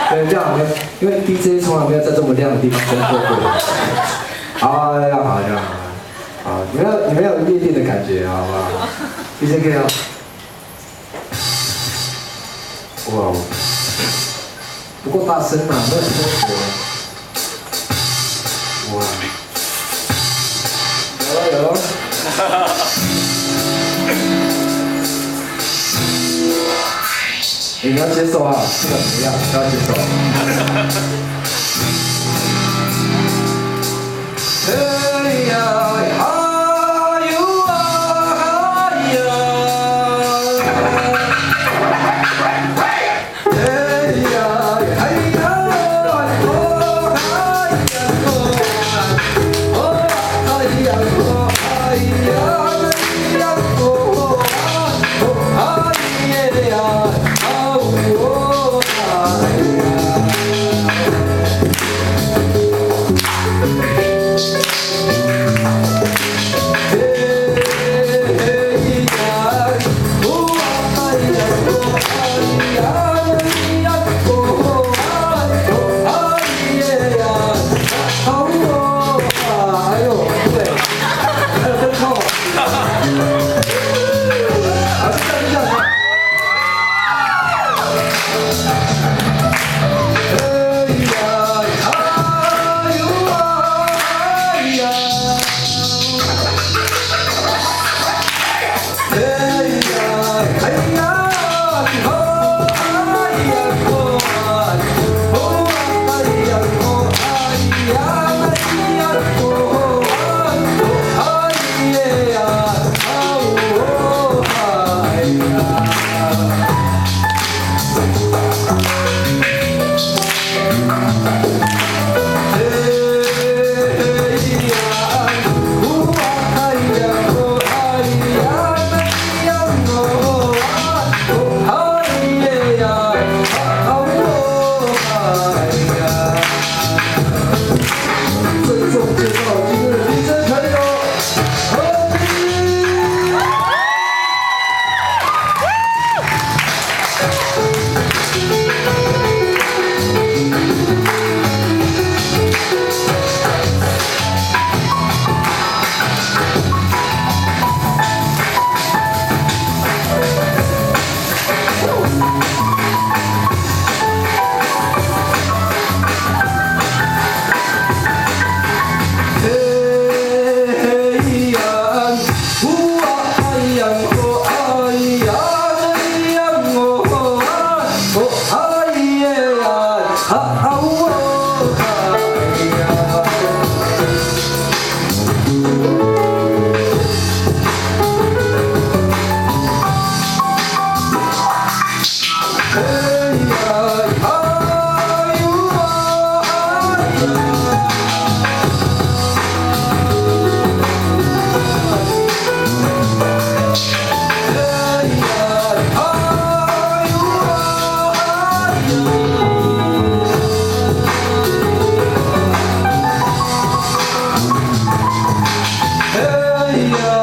对，这样没有，因为 DJ 从来没有在这么亮的地方工作过。好，这样好，这样好。好，你们有夜店的感觉，好不好 ？DJ 可以哦。哇，不够大声啊，没有多久。哇，有了。你要接受啊，不管怎么样，都要接受。哎呀，哎呦啊呀！哎呀，哎呀，哦哎呀，哦哎呀，哦哎呀，哦哎呀。Yeah.